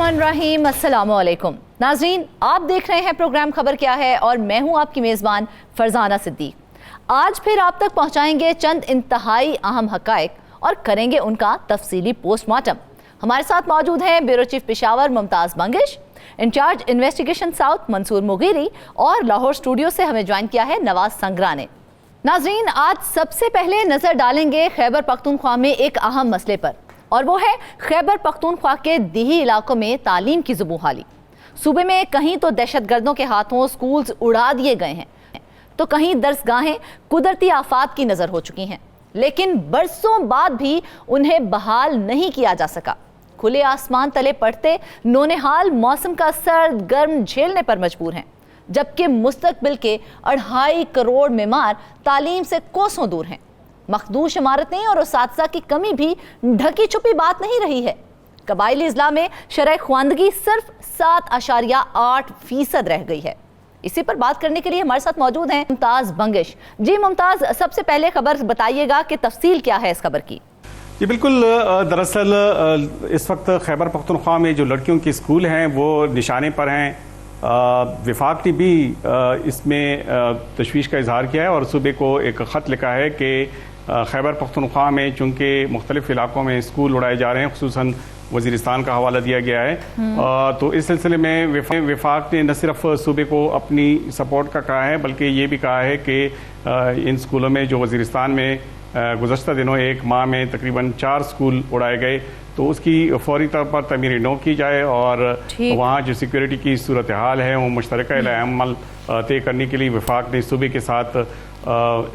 बिस्मिल्लाहिर्रहमानिर्रहीम, अस्सलाम वालेकुम। नाज़रीन, आप देख रहे हैं प्रोग्राम खबर क्या है और मैं हूं आपकी मेज़बान फरजाना सिद्दीक। आज फिर आप तक पहुंचाएंगे चंद इंतहाई अहम हक़ाइक़ और करेंगे उनका तफसीली पोस्टमार्टम। हमारे साथ मौजूद हैं bureau chief Peshawar Mumtaz Bangash, incharge investigation south Mansoor Mugheeri और लाहौर स्टूडियो से हमें ज्वाइन किया है नवाज संगरा ने। नाज़रीन, आज सबसे पहले नज़र डालेंगे खैबर पख्तूनख्वा में एक अहम मसले पर, और वो है खैबर पख्तूनख्वा के दिही इलाकों में तालीम की ज़ुबूहाली। सूबे में कहीं तो दहशतगर्दों के हाथों स्कूल्स उड़ा दिए गए हैं, तो कहीं दरसगाहें कुदरती आफात की नज़र हो चुकी हैं, लेकिन बरसों बाद भी उन्हें बहाल नहीं किया जा सका। खुले आसमान तले पड़ते नौनिहाल मौसम का सर्द गर्म झेलने पर मजबूर हैं, जबकि मुस्तकबिल के 2.5 करोड़ मेमार तालीम से कोसों दूर हैं। मखदूश इमारतें और उसातिज़ा की कमी भी ढकी छुपी बात नहीं रही है। कबायली इज़ला में शरह ख्वानदगी सिर्फ 7.8% रह गई है। इसी पर बात करने के लिए हमारे साथ मौजूद हैं मुमताज़ बंगिश। जी मुमताज़, सबसे पहले खबर बताइएगा कि तफसील क्या है इस खबर की। जी बिल्कुल, दरअसल इस वक्त खैबर पख्तूनख्वा में जो लड़कियों के स्कूल हैं वो निशाने पर हैं। विफाक ने भी इसमें तशवीश का इजहार किया है और सूबे को एक ख़त लिखा है कि खैबर पख्तूनख्वा में चूँकि मुख्तलिफ इलाकों में स्कूल उड़ाए जा रहे हैं, खुसूसन वज़ीरिस्तान का हवाला दिया गया है, तो इस सिलसिले में विफाक ने न सिर्फ सूबे को अपनी सपोर्ट का कहा है, बल्कि ये भी कहा है कि इन स्कूलों में जो वज़ीरिस्तान में गुज़श्ता दिनों एक माह में तकरीबन 4 स्कूल उड़ाए गए, तो उसकी फौरी तौर पर तमीर नौ की जाए और वहाँ जो सिक्योरिटी की सूरत हाल है वो मुश्तरका अमल तय करने के लिए विफाक ने सूबे के साथ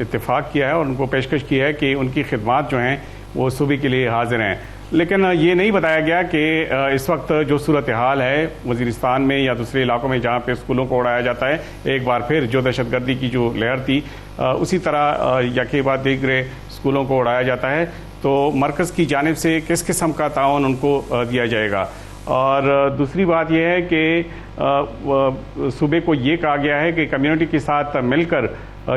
इत्तेफाक किया है और उनको पेशकश की है कि उनकी खिदमात जो हैं वो सूबे के लिए हाजिर हैं। लेकिन ये नहीं बताया गया कि इस वक्त जो सूरत हाल है वज़ीरिस्तान में या दूसरे इलाकों में जहाँ पे स्कूलों को उड़ाया जाता है, एक बार फिर जो दहशतगर्दी की जो लहर थी उसी तरह यके बाद दीगरे स्कूलों को उड़ाया जाता है, तो मरकज़ की जानिब से किस किस्म का ताउन उनको दिया जाएगा। और दूसरी बात यह है कि सूबे को ये कहा गया है कि कम्युनिटी के साथ मिलकर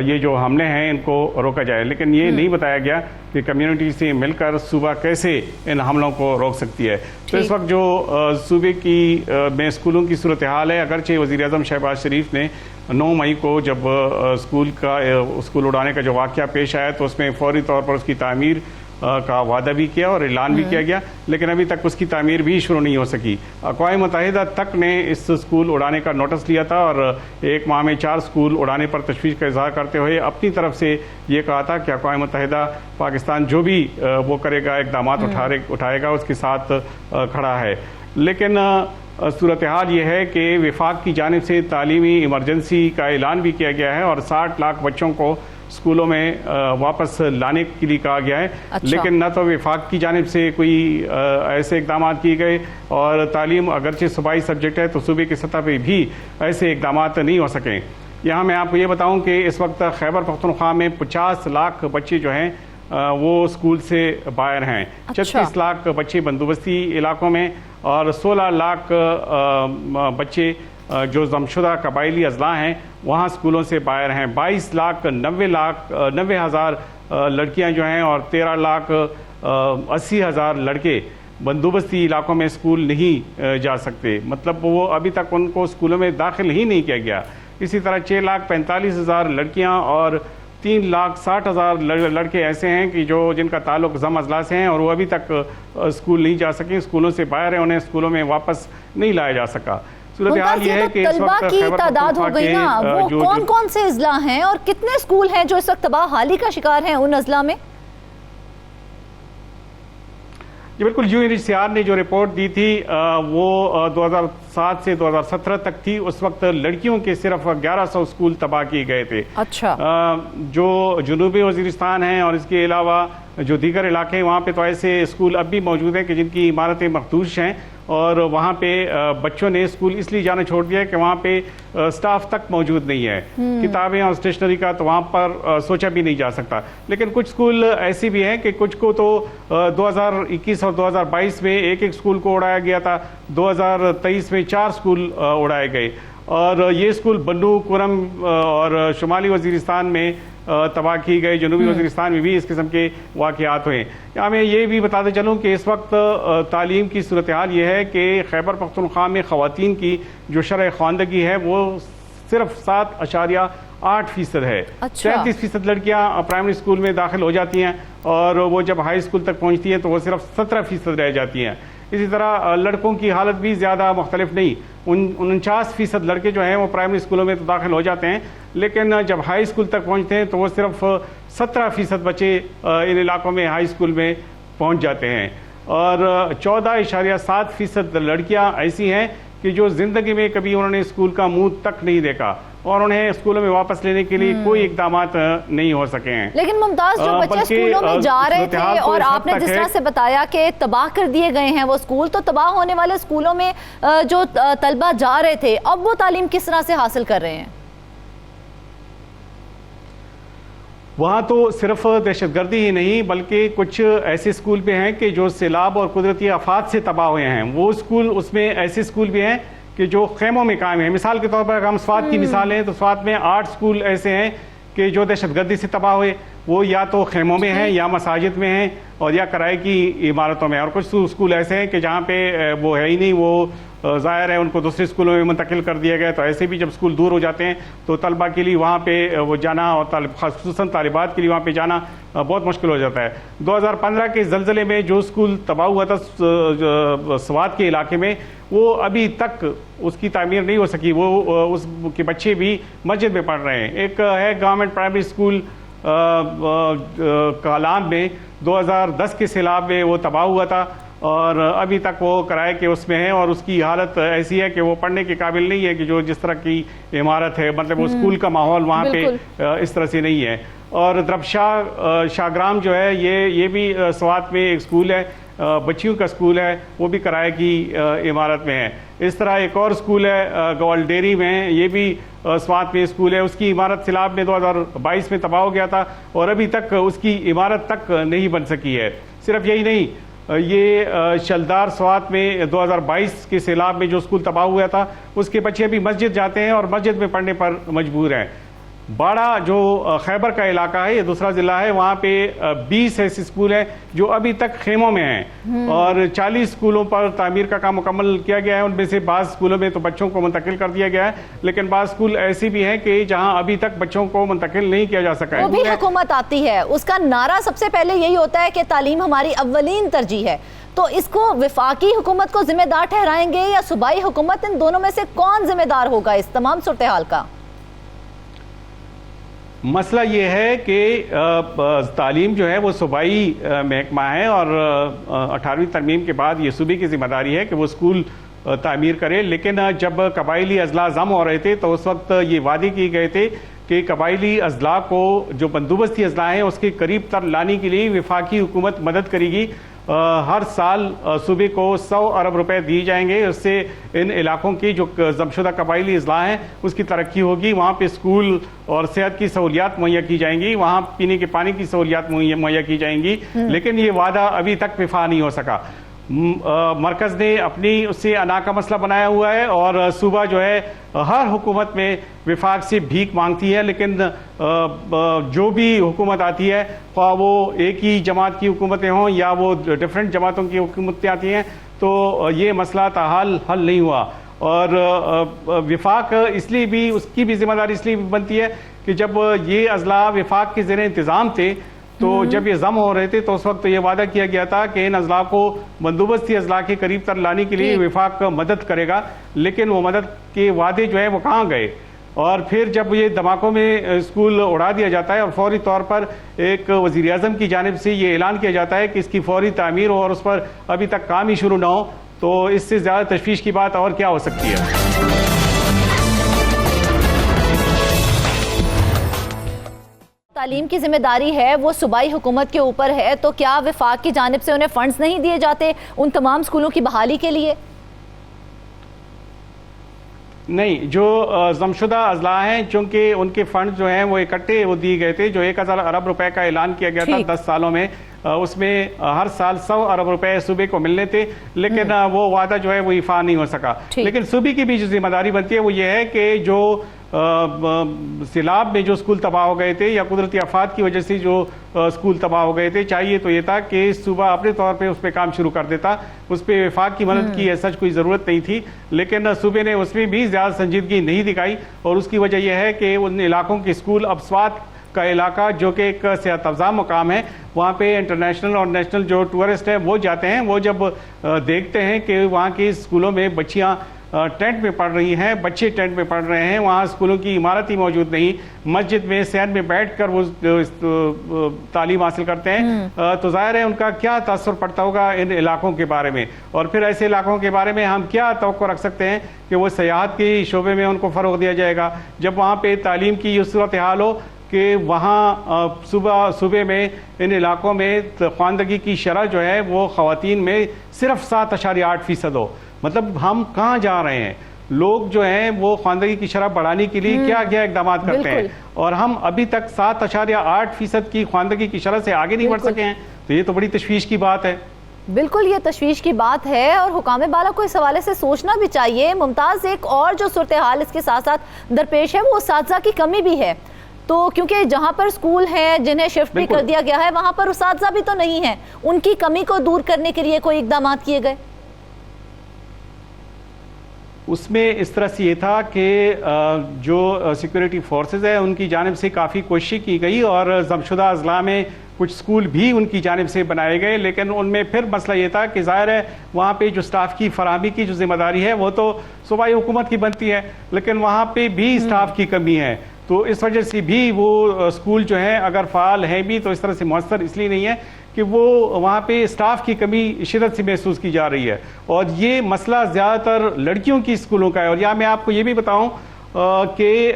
ये जो हमले हैं इनको रोका जाए, लेकिन ये नहीं बताया गया कि कम्युनिटी से मिलकर सूबा कैसे इन हमलों को रोक सकती है। तो इस वक्त जो सूबे की में स्कूलों की सूरत हाल है, अगरचे वज़ीर-ए-आज़म शहबाज शरीफ ने 9 मई को जब स्कूल उड़ाने का जो वाक़या पेश आया तो उसमें फौरी तौर पर उसकी तामीर का वादा भी किया और ऐलान भी किया गया, लेकिन अभी तक उसकी तामीर भी शुरू नहीं हो सकी। अक़वाम मुत्तहिदा तक ने इस स्कूल उड़ाने का नोटिस लिया था और एक माह में 4 स्कूल उड़ाने पर तशवीश का इजहार करते हुए अपनी तरफ से ये कहा था कि अक़वाम मुत्तहिदा पाकिस्तान जो भी वो करेगा, इक़दाम उठाएगा, उसके साथ खड़ा है। लेकिन सूरत हाल ये है कि विफाक की जानिब से तालीमी इमरजेंसी का ऐलान भी किया गया है और 60 लाख बच्चों को स्कूलों में वापस लाने के लिए कहा गया है। अच्छा। लेकिन न तो विफाक की जानिब से कोई ऐसे इक़दाम किए गए और तालीम अगरचे सूबाई सब्जेक्ट है तो सूबे की सतह पर भी ऐसे इक़दाम नहीं हो सकें। यहाँ मैं आपको ये बताऊँ कि इस वक्त खैबर पख्तूनख्वा में 50 लाख बच्चे जो हैं वो स्कूल से बाहर हैं। अच्छा। 36 लाख बच्चे बंदोबस्ती इलाकों में और 16 लाख बच्चे जो जमशुदा कबायली अजला हैं वहाँ स्कूलों से बाहर हैं। 22,90,90 हज़ार लड़कियाँ जो हैं और 13,80,000 लड़के बंदोबस्ती इलाकों में स्कूल नहीं जा सकते, मतलब वो अभी तक उनको स्कूलों में दाखिल ही नहीं किया गया। इसी तरह 6,45,000 लड़कियाँ और 3,60,000 लड़के ऐसे हैं कि जिनका ताल्लुक जम अजला से हैं और वो अभी तक स्कूल नहीं जा सके, स्कूलों से बाहर हैं, उन्हें स्कूलों में वापस नहीं लाया जा सका। सूरत हाल ये है कि इस वक्त की तादाद हो गई ना, वो कौन कौन से अजला हैं और कितने स्कूल हैं जो इस वक्त तबाह हाली का शिकार हैं उन अजला में? जी बिल्कुल, यूएनएचसीआर ने जो रिपोर्ट दी थी वो 2007 से 2017 तक थी। उस वक्त लड़कियों के सिर्फ 1100 स्कूल तबाह किए गए थे। अच्छा। जो जनूबी वज़ीरिस्तान है और इसके अलावा जो दीगर इलाके हैं वहाँ पे तो ऐसे स्कूल अब भी मौजूद हैं कि जिनकी इमारतें मखदूश हैं और वहाँ पे बच्चों ने स्कूल इसलिए जाना छोड़ दिया है कि वहाँ पे स्टाफ तक मौजूद नहीं है, किताबें और स्टेशनरी का तो वहाँ पर सोचा भी नहीं जा सकता। लेकिन कुछ स्कूल ऐसी भी हैं कि कुछ को तो 2021 और 2022 में एक स्कूल को उड़ाया गया था, 2023 में 4 स्कूल उड़ाए गए और ये स्कूल बन्नू, कुरम और शुमाली वजीरिस्तान में तबाह की गई, जनूबी वजीरिस्तान में भी इस किस्म के वाक़यात हुए। यहाँ मैं ये भी बताते चलूँ कि इस वक्त तालीम की सूरत हाल ये है कि खैबर पख्तूनख्वा में ख़वातीन की जो शरह ख़वानदगी है वो सिर्फ 7.8% है। 33% लड़कियाँ प्राइमरी स्कूल में दाखिल हो जाती हैं और वो जब हाई स्कूल तक पहुँचती हैं तो वो सिर्फ 17% रह जाती हैं। इसी तरह लड़कों की हालत भी ज़्यादा मुख्तलिफ नहीं, 49% लड़के जो हैं वो प्राइमरी स्कूलों में तो दाखिल हो जाते हैं, लेकिन जब हाई स्कूल तक पहुंचते हैं तो वो सिर्फ 17% बच्चे इन इलाकों में हाई स्कूल में पहुंच जाते हैं। और 14.7% लड़कियां ऐसी हैं कि जो ज़िंदगी में कभी उन्होंने स्कूल का मुंह तक नहीं देखा और उन्हें स्कूलों में वापस लेने के लिए कोई इकदामात नहीं हो सके हैं। लेकिन मुमताज, जो बच्चे स्कूलों में जा रहे थे और आपने जिस तरह से बताया कि तबाह कर दिए गए हैं वो स्कूल, तो तबाह होने वाले स्कूलों में जो तलबा जा रहे थे अब वो तालीम किस तरह से हासिल कर रहे हैं? वहाँ तो सिर्फ दहशतगर्दी ही नहीं बल्कि कुछ ऐसे स्कूल भी हैं कि जो सैलाब और कुदरती आफात से तबाह हुए हैं। वो स्कूल, उसमें ऐसे स्कूल भी हैं कि जो खेमों में कायम है। मिसाल के तौर पर हम स्वात की मिसाल लें तो स्वात में 8 स्कूल ऐसे हैं कि जो दहशतगर्दी से तबाह हुए, वो या तो खेमों में हैं या मसाजिद में हैं और या किराए की इमारतों में। और कुछ स्कूल ऐसे हैं कि जहाँ पे वो है ही नहीं, वो ज़ाहिर है उनको दूसरे स्कूलों में मुंतकिल कर दिया गया। तो ऐसे भी जब स्कूल दूर हो जाते हैं तो तलबा के लिए वहाँ पे वो जाना और ख़ुसूसन तालिबात के लिए वहाँ पे जाना बहुत मुश्किल हो जाता है। 2015 के ज़लज़ले में जो स्कूल तबाह हुआ था स्वात के इलाके में, वो अभी तक उसकी तामीर नहीं हो सकी। वो उसके बच्चे भी मस्जिद में पढ़ रहे हैं। एक है गवर्नमेंट प्राइमरी स्कूल कालाम में 2010 के सैलाब में वो तबाह हुआ था और अभी तक वो किराए के उसमें है और उसकी हालत ऐसी है कि वो पढ़ने के काबिल नहीं है कि जो जिस तरह की इमारत है, मतलब वो स्कूल का माहौल वहाँ पे इस तरह से नहीं है। और द्रबशाह शाहग्राम जो है ये भी स्वात में एक स्कूल है, बच्चियों का स्कूल है, वो भी किराए की इमारत में है। इस तरह एक और स्कूल है ग्वालडेरी में, ये भी स्वात में स्कूल है। उसकी इमारत सैलाब में 2022 में तबाह हो गया था और अभी तक उसकी इमारत तक नहीं बन सकी है। सिर्फ यही नहीं, ये शलदार स्वात में 2022 के सैलाब में जो स्कूल तबाह हुआ था उसके बच्चे अभी मस्जिद जाते हैं और मस्जिद में पढ़ने पर मजबूर हैं। बाड़ा जो खैबर का इलाका है, ये दूसरा ज़िला है, वहाँ पे 20 ऐसे स्कूल हैं जो अभी तक खेमों में हैं और 40 स्कूलों पर तामीर का काम मुकम्मल किया गया है। उनमें से बाज़ स्कूलों में तो बच्चों को मुंतकिल कर दिया गया है, लेकिन बाज़ स्कूल ऐसी भी हैं कि जहाँ अभी तक बच्चों को मुंतकिल नहीं किया जा सका है। वो भी हुकूमत आती है, उसका नारा सबसे पहले यही होता है कि तालीम हमारी अव्वलीन तरजीह है। तो इसको वफाकी हुकूमत को जिम्मेदार ठहराएंगे या सूबाई हुकूमत? इन दोनों में से कौन जिम्मेदार होगा इस तमाम सूरत हाल का? मसला ये है कि तालीम जो है वो सूबाई महकमा है और 18वीं तरमीम के बाद ये सूबे की जिम्मेदारी है कि वो स्कूल तामीर करे। लेकिन जब कबायली अजला जम हो रहे थे तो उस वक्त ये वादे किए गए थे कि कबायली अजला को जो बंदोबस्ती अजला हैं उसके करीब तर लाने के लिए वफाकी हुकूमत मदद करेगी। हर साल सूबे को 100 अरब रुपए दिए जाएंगे, उससे इन इलाकों की जो जमशुदा कबायली अजला हैं उसकी तरक्की होगी। वहाँ पे स्कूल और सेहत की सहूलियात मुहैया की जाएंगी, वहाँ पीने के पानी की सहूलियात मुहैया की जाएंगी। लेकिन ये वादा अभी तक विफा नहीं हो सका। मरकज़ ने अपनी उससे अना का मसला बनाया हुआ है और सूबा जो है हर हुकूमत में विफाक से भीख मांगती है, लेकिन जो भी हुकूमत आती है, ख्वाह वो एक ही जमात की हुकूमतें हों या वो डिफरेंट जमातों की हुकूमतें आती हैं, तो ये मसला ताहाल हल नहीं हुआ। और विफाक इसलिए भी, उसकी भी जिम्मेदारी इसलिए बनती है कि जब ये अजला विफाक के ज़ेर इंतज़ाम थे तो जब ये जम हो रहे थे तो उस वक्त ये वादा किया गया था कि इन अजला को बंदोबस्ती अजला के करीब तर लाने के लिए विफाक मदद करेगा, लेकिन वो मदद के वादे जो है वो कहाँ गए। और फिर जब ये धमाकों में स्कूल उड़ा दिया जाता है और फौरी तौर पर एक वज़ीर आज़म की जानिब से ये ऐलान किया जाता है कि इसकी फौरी तामीर हो और उस पर अभी तक काम ही शुरू ना हो, तो इससे ज़्यादा तशवीश की बात और क्या हो सकती है। तालीम की जिम्मेदारी है वो सूबाई हुकूमत के ऊपर है, तो क्या वफाक की जानिब से उन्हें फंड्स नहीं दिए जाते उन तमाम स्कूलों की बहाली के लिए? नहीं, जो जमशुदा अजला हैं, चूंकि उनके फंड जो हैं वो इकट्ठे वो दिए गए थे, जो 1000 अरब रुपए का ऐलान किया गया था 10 सालों में, उसमें हर साल 100 अरब रुपए सूबे को मिलने थे, लेकिन वो वादा जो है वो इफा नहीं हो सका। लेकिन सूबे की भी जो जिम्मेदारी बनती है वो ये है कि जो सैलाब में जो स्कूल तबाह हो गए थे या कुदरती आफात की वजह से जो स्कूल तबाह हो गए थे, चाहिए तो ये था कि सूबा अपने तौर पे उस पर काम शुरू कर देता, उस पर वफाक की मदद की ऐसा कोई ज़रूरत नहीं थी, लेकिन सूबे ने उसमें भी ज़्यादा संजीदगी नहीं दिखाई। और उसकी वजह यह है कि उन इलाकों के स्कूल, अब स्वात का इलाका जो कि एक सेहत अफ़ज़ा मुकाम है, वहाँ पे इंटरनेशनल और नेशनल जो टूरिस्ट हैं वो जाते हैं, वो जब देखते हैं कि वहाँ के स्कूलों में बच्चियाँ टेंट में पढ़ रही हैं, बच्चे टेंट में पढ़ रहे हैं, वहाँ स्कूलों की इमारत ही मौजूद नहीं, मस्जिद में सहन में बैठकर वो तालीम हासिल करते हैं, तो जाहिर है उनका क्या तासुर पड़ता होगा इन इलाकों के बारे में। और फिर ऐसे इलाकों के बारे में हम क्या तवक्को रख सकते हैं कि वो सयाहत के शोबे में उनको फ़रोग़ दिया जाएगा, जब वहाँ पर तालीम की ये सूरत हाल हो कि वहाँ सूबे में इन इलाकों में ख्वानदगी की शरह जो है वो ख़वातीन में सिर्फ 7.8% हो। मतलब हम कहाँ जा रहे हैं? लोग जो हैं वो ख्वानदगी की शरह बढ़ाने के लिए क्या क्या इकदाम करते हैं, और हम अभी तक 7.8% की ख्वानदगी की शरह से आगे नहीं बढ़ सके हैं, तो ये तो बड़ी तशवीश की बात है। बिल्कुल, ये तशवीश की बात है और हुकाम बाला को इस हवाले से सोचना भी चाहिए। मुमताज़, एक और जो सूरत हाल इसके साथ साथ दरपेश है वो उस्ताज़ा की कमी भी है, तो क्योंकि जहाँ पर स्कूल हैं जिन्हें शिफ्ट भी कर दिया गया है वहाँ पर उस्ताज़ा भी तो नहीं है, उनकी कमी को दूर करने के लिए कोई इकदाम किए गए? उसमें इस तरह से ये था कि जो सिक्योरिटी फोर्सेस है उनकी जानिब से काफ़ी कोशिश की गई और जमशुदा अजला में कुछ स्कूल भी उनकी जानिब से बनाए गए, लेकिन उनमें फिर मसला ये था कि ज़ाहिर है वहाँ पे जो स्टाफ की फराहमी की जो जिम्मेदारी है वो तो सूबाई हुकूमत की बनती है, लेकिन वहाँ पे भी स्टाफ की कमी है, तो इस वजह से भी वो स्कूल जो है अगर फ़ाल है भी तो इस तरह से मौसर इसलिए नहीं है कि वो वहाँ पे स्टाफ की कमी शिद्दत से महसूस की जा रही है। और ये मसला ज़्यादातर लड़कियों की स्कूलों का है। और यहाँ मैं आपको ये भी बताऊँ कि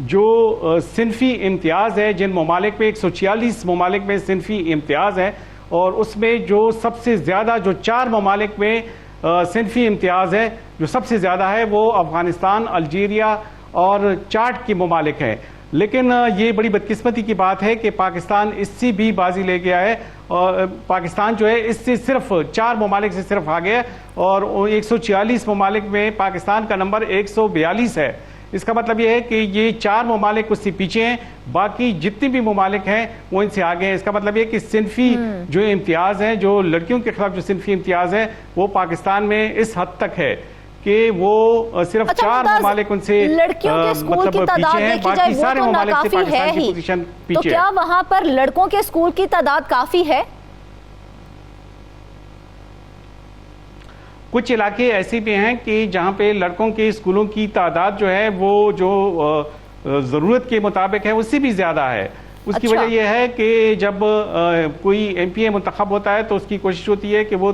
जो सिनफी इम्तियाज़ है, जिन ममालिक में 146 ममालिक में सिनफी इम्तियाज़ है, और उसमें जो सबसे ज़्यादा जो 4 ममालिक में सिनफी इम्तियाज़ है जो सबसे ज़्यादा है वो अफ़गानिस्तान, अल्जीरिया और चाड के ममालिक हैं। लेकिन ये बड़ी बदकिस्मती की बात है कि पाकिस्तान इससे भी बाजी ले गया है, और पाकिस्तान जो है इससे सिर्फ 4 ममालिक से सिर्फ आ गया, और 146 ममालिक में पाकिस्तान का नंबर 142 है। इसका मतलब ये है कि ये 4 ममालिक उससे पीछे हैं, बाकी जितने भी ममालिक हैं वो इनसे आगे हैं। इसका मतलब ये कि सिनफी जो इम्तियाज़ हैं, जो लड़कियों के खिलाफ जो सिनफी इम्तियाज़ है वो पाकिस्तान में इस हद तक है कि वो सिर्फ 4 ममालिक उनसे लड़कियों के स्कूल की तादाद देखी जाए वो तो नाकाफी है ही, तो क्या वहां पर लड़कों के स्कूल की तादाद काफी है? कुछ इलाके ऐसे भी हैं कि जहां पे लड़कों के स्कूलों की तादाद जो है वो जो ज़रूरत के मुताबिक है उससे भी ज़्यादा है। उसकी वजह यह है कि जब कोई MPA मुंतखब होता है तो उसकी कोशिश होती है कि वो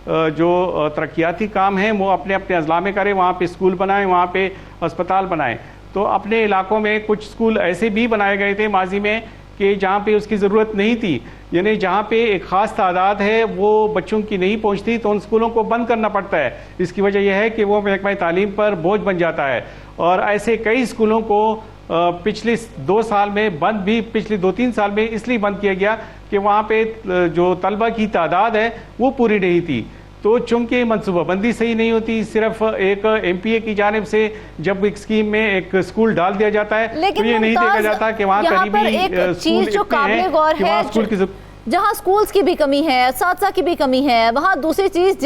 जो तरक्याती काम है वो अपने अपने अजला में करें, वहाँ पे स्कूल बनाएं, वहाँ पे अस्पताल बनाएं। तो अपने इलाकों में कुछ स्कूल ऐसे भी बनाए गए थे माजी में कि जहाँ पे उसकी ज़रूरत नहीं थी, यानी जहाँ पे एक ख़ास तादाद है वो बच्चों की नहीं पहुँचती तो उन स्कूलों को बंद करना पड़ता है। इसकी वजह यह है कि वो महकमा तालीम पर बोझ बन जाता है, और ऐसे कई स्कूलों को पिछले 2 साल में बंद भी, पिछले 2-3 साल में इसलिए बंद किया गया कि वहाँ पे जो तलबा की तादाद है वो पूरी नहीं थी। तो चूंकि मनसूबाबंदी सही नहीं होती, सिर्फ एक MPA की जानिब से जब एक स्कीम में एक स्कूल डाल दिया जाता है तो ये नहीं देखा जाता कि वहाँ करीबी चीज जो काबिल गौर है, जहाँ स्कूल्स की भी कमी है, असातिज़ा की भी कमी है, वहाँ दूसरी चीज़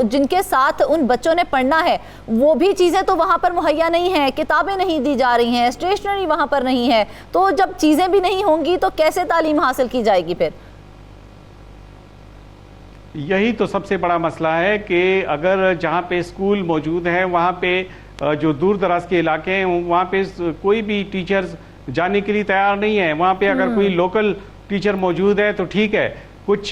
जिनके साथ उन बच्चों ने पढ़ना है वो भी चीज़ें तो वहाँ पर मुहैया नहीं है, किताबें नहीं दी जा रही हैं, स्टेशनरी वहाँ पर नहीं है, तो जब चीज़ें भी नहीं होंगी तो कैसे तालीम हासिल की जाएगी? फिर यही तो सबसे बड़ा मसला है कि अगर जहाँ पे स्कूल मौजूद है वहाँ पे जो दूर दराज के इलाके हैं वहाँ पे कोई भी टीचर्स जाने के लिए तैयार नहीं है। वहाँ पे अगर कोई लोकल टीचर मौजूद है तो ठीक है। कुछ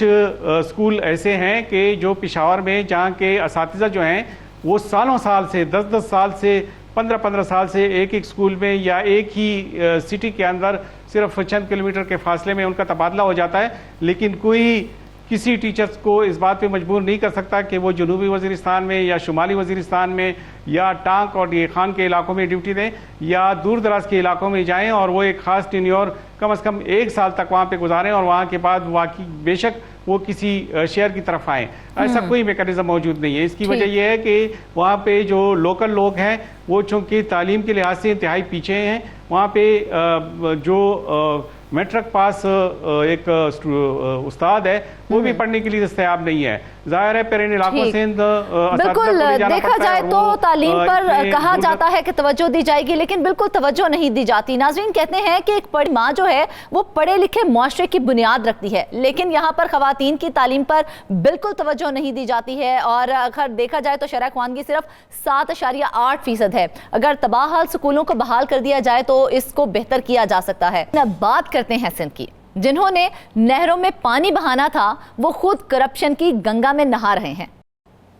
स्कूल ऐसे हैं कि जो पेशावर में जहाँ के असातिज़ा जो हैं वो सालों साल से 10-10 साल से 15-15 साल से एक स्कूल में या एक ही सिटी के अंदर सिर्फ चंद किलोमीटर के फासले में उनका तबादला हो जाता है, लेकिन कोई किसी टीचर्स को इस बात पे मजबूर नहीं कर सकता कि वो जनूबी वज़ीरिस्तान में या शुमाली वज़ीरिस्तान में या टांक और ये खान के इलाकों में ड्यूटी दें या दूर दराज के इलाकों में जाएं और वो एक ख़ास टेन्योर कम से कम 1 साल तक वहाँ पे गुजारें और वहाँ के बाद वाकई बेशक वो किसी शहर की तरफ आएँ। ऐसा कोई मेकनिज़म मौजूद नहीं है। इसकी वजह यह है कि वहाँ पे जो लोकल लोग हैं वो चूँकि तालीम के लिहाज से इंतहाई पीछे हैं। वहाँ पे जो मैट्रिक पास एक उस्ताद है वो भी पढ़ने के लिए दस्तयाब नहीं है। जाहिर है फिर इन इलाकों से बिल्कुल देखा जाए तो तालीम पर कहा जाता है कि तवज्जो दी जाएगी, लेकिन बिल्कुल तवज्जो नहीं दी जाती। नाज़रीन, कहते हैं कि एक बड़ी माँ जो है वो पढ़े लिखे मुआशरे की बुनियाद रखती है, लेकिन यहाँ पर ख़वातीन की तालीम पर बिल्कुल तवज्जो नहीं दी जाती है। और अगर देखा जाए तो शरह ख्वानगी सिर्फ 7.8% है। अगर तबाहाल स्कूलों को बहाल कर दिया जाए तो इसको बेहतर किया जा सकता है। अब बात करते हैं सिंध की। जिन्होंने नहरों में पानी बहाना था वो खुद करप्शन की गंगा में नहा रहे हैं।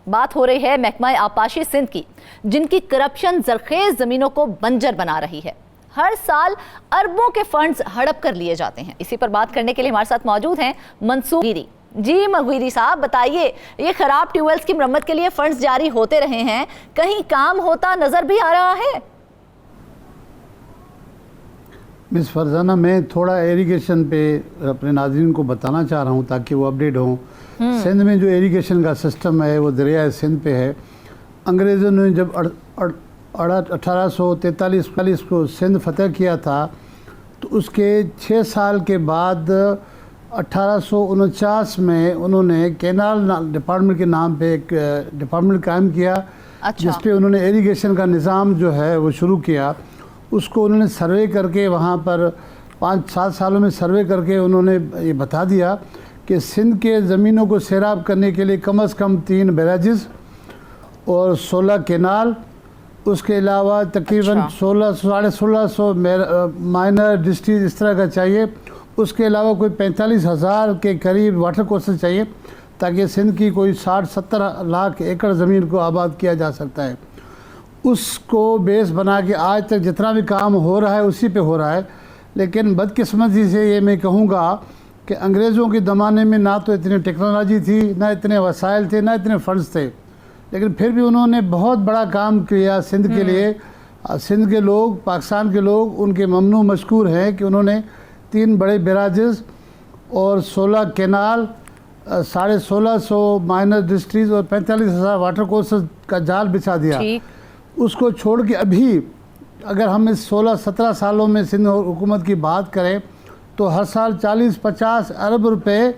बात हो रही है महकमा आबपाशी सिंध की, जिनकी करप्शन जरखेज जमीनों को बंजर बना रही है। हर साल अरबों के फंड्स हड़प कर लिए जाते हैं। इसी पर बात करने के लिए हमारे साथ मौजूद हैं मंसूर गिरी। जी मगवीरी साहब, बताइए, ये खराब ट्यूबवेल्स की मरम्मत के लिए फंड्स जारी होते रहे हैं, कहीं काम होता नजर भी आ रहा है? मिस फरजाना, मैं थोड़ा इरिगेशन पे अपने नाज़रीन को बताना चाह रहा हूँ ताकि वो अपडेट हों। सिंध में जो इरिगेशन का सिस्टम है वो दरिया सिंध पे है। अंग्रेज़ों ने जब 1843 को सिंध फतह किया था तो उसके 6 साल के बाद 1849 में उन्होंने कैनाल डिपार्टमेंट के नाम पे एक डिपार्टमेंट कायम किया। अच्छा। जिस पे उन्होंने इरिगेशन का निज़ाम जो है वो शुरू किया। उसको उन्होंने सर्वे करके वहाँ पर 5-7 सालों में सर्वे करके उन्होंने ये बता दिया कि सिंध के ज़मीनों को सैराब करने के लिए कम से कम 3 बैराजेस और 16 कैनाल, उसके अलावा तकरीबन 1600 माइनर डिस्ट्रिक्ट इस तरह का चाहिए। उसके अलावा कोई 45,000 के करीब वाटर कोर्सेज चाहिए ताकि सिंध की कोई 60-70 लाख एकड़ ज़मीन को आबाद किया जा सकता है। उसको बेस बना के आज तक जितना भी काम हो रहा है उसी पे हो रहा है। लेकिन बदकिस्मती से ये मैं कहूँगा कि अंग्रेज़ों के ज़माने में ना तो इतनी टेक्नोलॉजी थी, ना इतने वसाइल थे, ना इतने फ़ंड्स थे, लेकिन फिर भी उन्होंने बहुत बड़ा काम किया सिंध के लिए। सिंध के लोग, पाकिस्तान के लोग उनके ममनू मशकूर हैं कि उन्होंने 3 बड़े बैराजेस और 16 कैनाल, 1650 माइनर डिस्ट्रिक्ट और 45,000 वाटर कोर्सेज का जाल बिछा दिया। उसको छोड़ के अभी अगर हम इस 16-17 सालों में सिंध हुकूमत की बात करें तो हर साल 40-50 अरब रुपए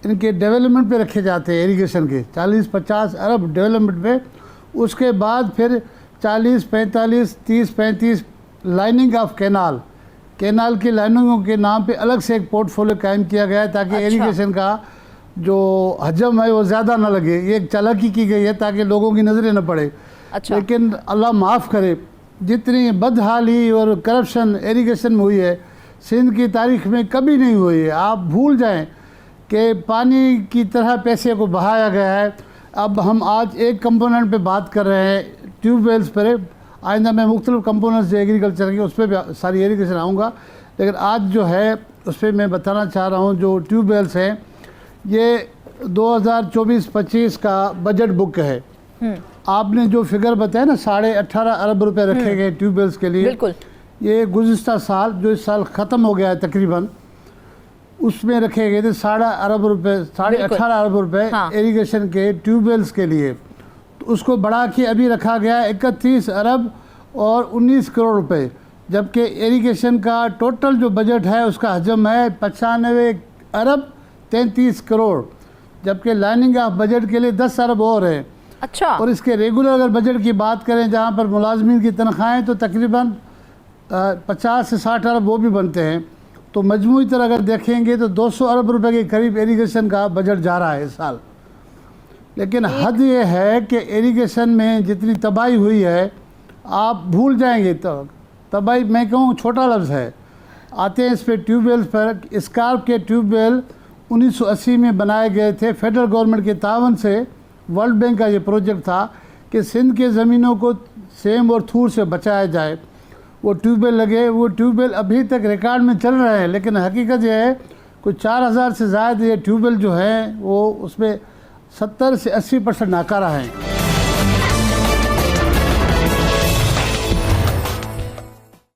इनके डेवलपमेंट पे रखे जाते हैं, इरिगेशन के 40-50 अरब डेवलपमेंट पे। उसके बाद फिर 40-45, 30-35 लाइनिंग ऑफ कैनाल की लाइनिंगों के नाम पे अलग से एक पोर्टफोलियो कायम किया गया है ताकि इरिगेशन का जो हजम है वो ज़्यादा ना लगे। ये एक चालाकी की गई है ताकि लोगों की नज़रें न पड़े। अच्छा। लेकिन अल्लाह माफ़ करे, जितनी बदहाली और करप्शन इरिगेशन में हुई है सिंध की तारीख में कभी नहीं हुई है। आप भूल जाएं कि पानी की तरह पैसे को बहाया गया है। अब हम आज एक कंपोनेंट पे बात कर रहे हैं ट्यूबवेल्स पर, आइंदा मैं मुख्तलिफ कंपोनेंट्स जो एग्रीकल्चर के उस पर भी सारी इरिगेशन आऊँगा, लेकिन आज जो है उस पर मैं बताना चाह रहा हूँ। जो ट्यूबवेल्स हैं ये 2024-25 का बजट बुक है। आपने जो फिगर बताया ना 18.5 अरब रुपए रखे गए ट्यूबवेल्स के लिए, बिल्कुल। ये गुज़िश्ता साल जो इस साल ख़त्म हो गया है तकरीबन, उसमें रखे गए थे 18.5 अरब रुपए इरिगेशन के ट्यूबवेल्स के लिए। तो उसको बढ़ा के अभी रखा गया है 31 अरब और 19 करोड़ रुपए, जबकि इरिगेशन का टोटल जो बजट है उसका हजम है 95 अरब 33 करोड़, जबकि लाइनिंग ऑफ बजट के लिए 10 अरब और है। अच्छा। और इसके रेगुलर अगर बजट की बात करें जहाँ पर मुलाजमीन की तनख्वाहें तो तकरीबन 50 से 60 अरब वो भी बनते हैं। तो मजमूई तरह अगर देखेंगे तो 200 अरब रुपए के करीब इरिगेशन का बजट जा रहा है इस साल। लेकिन हद ये है कि इरिगेशन में जितनी तबाही हुई है आप भूल जाएंगे। तो तबाही मैं कहूँ छोटा लफ्ज़ है। आते हैं इस पर ट्यूबवेल्स पर। स्कार्प के ट्यूबवेल 1980 में बनाए गए थे फेडरल गवर्नमेंट के तावन से। वर्ल्ड बैंक का ये प्रोजेक्ट था कि सिंध के ज़मीनों को सेम और थूर से बचाया जाए। वो ट्यूबवेल लगे, वो ट्यूबवेल अभी तक रिकॉर्ड में चल रहे हैं, लेकिन हकीकत यह है कोई 4000 से ज़्यादा ये ट्यूबवेल जो है वो उसमें 70 से 80% नाकारा हैं।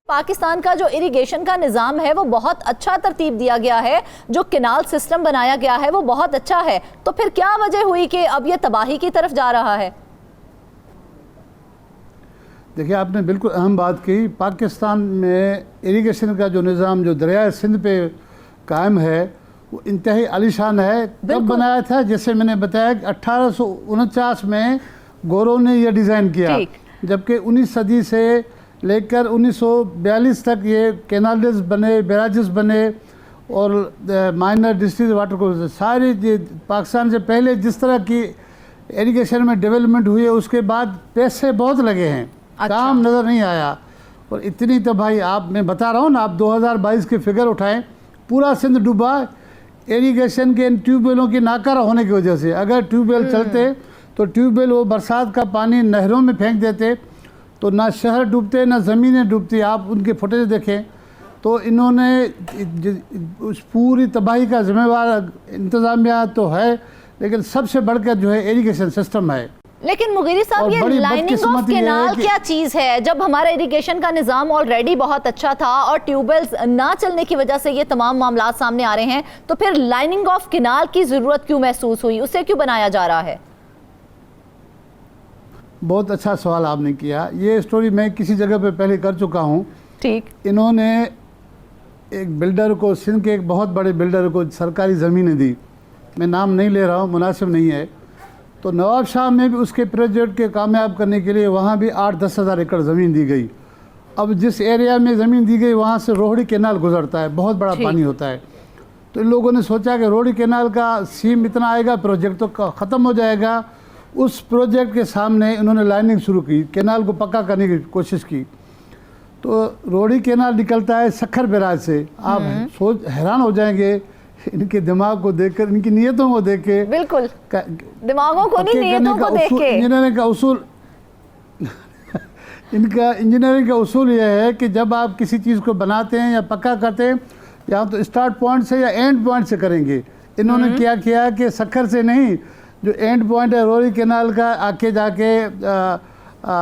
पाकिस्तान का जो इरिगेशन का निज़ाम है वो बहुत अच्छा तरतीब दिया गया है, जो केनाल सिस्टम बनाया गया है वो बहुत अच्छा है, तो फिर क्या वजह हुई कि अब ये तबाही की तरफ जा रहा है? देखिए, आपने बिल्कुल अहम बात की। पाकिस्तान में इरिगेशन का जो निज़ाम जो दरिया सिंध पे कायम है वो इंतहाई आलीशान है। कब बनाया था? जैसे मैंने बताया कि 1849 में गोरों ने यह डिज़ाइन किया, जबकि 19 सदी से लेकर 1942 तक ये कैनाल्स बने, बैराजेस बने और माइनर डिस्ट्रिक्ट वाटर कोर्स सारी पाकिस्तान से पहले जिस तरह की इरिगेशन में डेवलपमेंट हुई है उसके बाद पैसे बहुत लगे हैं। अच्छा। काम नज़र नहीं आया और इतनी तबाही आप मैं बता रहा हूँ ना, आप 2022 के फिगर उठाएं, पूरा सिंध डूबा इरिगेशन के इन ट्यूबवेलों की नाकारा होने की वजह से। अगर ट्यूबवेल चलते तो ट्यूबवेल वो बरसात का पानी नहरों में फेंक देते तो ना शहर डूबते ना ज़मीनें डूबती। आप उनके फुटेज देखें तो इन्होंने उस पूरी तबाही का जिम्मेवार इंतज़ामिया तो है, लेकिन सबसे बढ़कर जो है इरिगेशन सिस्टम है। लेकिन मुगीरी साहब, ये लाइनिंग ऑफ कैनाल क्या चीज़ है? जब हमारा इरिगेशन का निज़ाम ऑलरेडी बहुत अच्छा था और ट्यूबवेल्स ना चलने की वजह से ये तमाम मामला सामने आ रहे हैं, तो फिर लाइनिंग ऑफ कैनाल की ज़रूरत क्यों महसूस हुई? उसे क्यों बनाया जा रहा है? बहुत अच्छा सवाल आपने किया। ये स्टोरी मैं किसी जगह पे पहले कर चुका हूँ। ठीक। इन्होंने एक बिल्डर को, सिंध के एक बहुत बड़े बिल्डर को सरकारी ज़मीनें दी, मैं नाम नहीं ले रहा हूँ, मुनासिब नहीं है। तो नवाब शाह में भी उसके प्रोजेक्ट के कामयाब करने के लिए वहाँ भी 8-10 हज़ार एकड़ ज़मीन दी गई। अब जिस एरिया में ज़मीन दी गई वहाँ से रोहड़ी कैनाल गुजरता है, बहुत बड़ा पानी होता है। तो इन लोगों ने सोचा कि रोहड़ी कैनाल का सीम इतना आएगा, प्रोजेक्ट तो ख़त्म हो जाएगा। उस प्रोजेक्ट के सामने इन्होंने लाइनिंग शुरू की, कैनाल को पक्का करने की कोशिश की। तो रोहड़ी कैनाल निकलता है सखर बैराज से। आप हैरान हो जाएंगे इनके दिमाग को देखकर, इनकी नीयतों को देख के। बिल्कुल, दिमागों को नहीं, नीयतों को देख के। इंजीनियरिंग का उसूल इनका इंजीनियरिंग का उसूल यह है कि जब आप किसी चीज़ को बनाते हैं या पक्का करते हैं, या तो स्टार्ट पॉइंट से या एंड पॉइंट से करेंगे। इन्होंने क्या किया कि सखर से नहीं, जो एंड पॉइंट है रोहड़ी कैनाल का आके जाके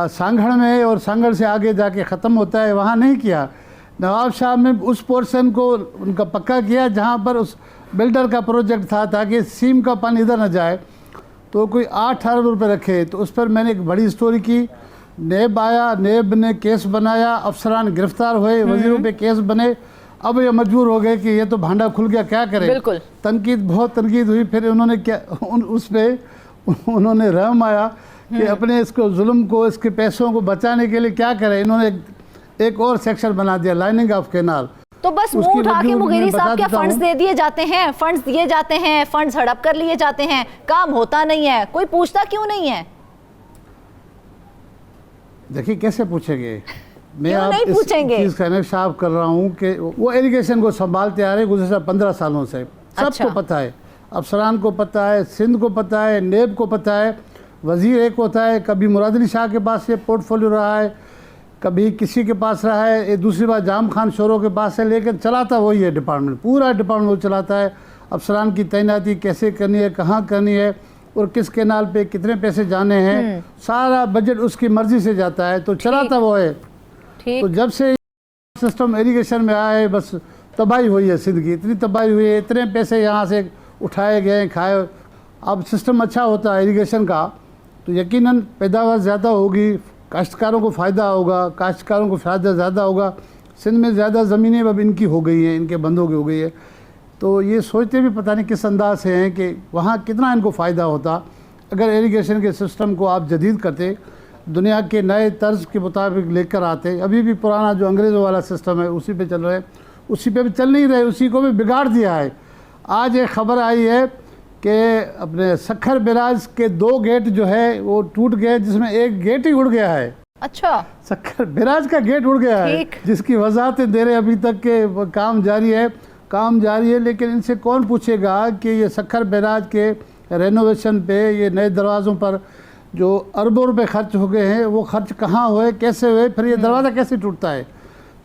सांगड़ में और सांगड़ से आगे जाके ख़त्म होता है, वहाँ नहीं किया। नवाब शाह में उस पोर्शन को उनका पक्का किया जहाँ पर उस बिल्डर का प्रोजेक्ट था, ताकि सीम का पानी इधर न जाए। तो कोई 8 अरब रुपये रखे। तो उस पर मैंने एक बड़ी स्टोरी की। नेब आया, नेब ने केस बनाया, अफसरान गिरफ्तार हुए, वजीरों पे केस बने। अब ये मजबूर हो गए कि ये तो भांडा खुल गया, क्या करें। बिल्कुल। तनकीद, बहुत तनकीद हुई। फिर उन्होंने क्या, उस पर उन्होंने रहम आया कि अपने इसको जुल्म को, इसके पैसों को बचाने के लिए क्या करें। इन्होंने एक और सेक्शन बना दिया, लाइनिंग ऑफ कैनाल। तो बस मुंह उठा के मुगीरी साहब क्या फंड्स दे दिए जाते हैं, फंड्स दिए जाते हैं, फंड्स हड़प कर लिए जाते हैं, काम होता नहीं है, कोई पूछता क्यों नहीं है? देखिए कैसे पूछेंगे, मैं आप इस चीज़ का इंकशाफ कर रहा हूँ कि वो इरिगेशन को संभालते आ रहे गुज़श्ता 15 सालों से। सबको पता है, अफसरान को पता है, सिंध को पता है, नेब को पता है, वज़ीर एक होता है, कभी मुराद अली शाह के पास ये पोर्टफोलियो रहा है, कभी किसी के पास रहा है, ये दूसरी बार जाम खान शोरों के पास है, लेकिन चलाता वही है डिपार्टमेंट, पूरा डिपार्टमेंट वो चलाता है। अफसरान की तैनाती कैसे करनी है, कहाँ करनी है और किस कैनाल पे कितने पैसे जाने हैं, सारा बजट उसकी मर्ज़ी से जाता है, तो चलाता वो है। तो जब से सिस्टम इरिगेशन में आया है, बस तबाही हुई है सिंध की, इतनी तबाही हुई है, इतने पैसे यहाँ से उठाए गए, खाए। अब सिस्टम अच्छा होता है इरिगेशन का तो यकीनन पैदावार ज़्यादा होगी, काश्तकारों को फ़ायदा होगा, काश्तकारों को फ़ायदा ज़्यादा होगा। सिंध में ज़्यादा ज़मीनें अब इनकी हो गई हैं, इनके बंदों की हो गई है। तो ये सोचते भी पता नहीं किस अंदाज से हैं कि वहाँ कितना इनको फ़ायदा होता अगर इरिगेशन के सिस्टम को आप जदीद करते, दुनिया के नए तर्ज के मुताबिक लेकर आते। अभी भी पुराना जो अंग्रेज़ों वाला सिस्टम है उसी पे चल रहे, उसी पे भी चल नहीं रहे, उसी को भी बिगाड़ दिया है। आज एक ख़बर आई है कि अपने सखर बैराज के 2 गेट जो है वो टूट गए, जिसमें एक गेट ही उड़ गया है। अच्छा, सखर बैराज का गेट उड़ गया है, जिसकी वजाहतें दे रहे अभी तक के काम जारी है, काम जारी है। लेकिन इनसे कौन पूछेगा कि ये सखर बैराज के रेनोवेशन पे, ये नए दरवाज़ों पर जो अरबों रुपए खर्च हो गए हैं, वो खर्च कहाँ हुए, कैसे हुए, फिर ये दरवाज़ा कैसे टूटता है।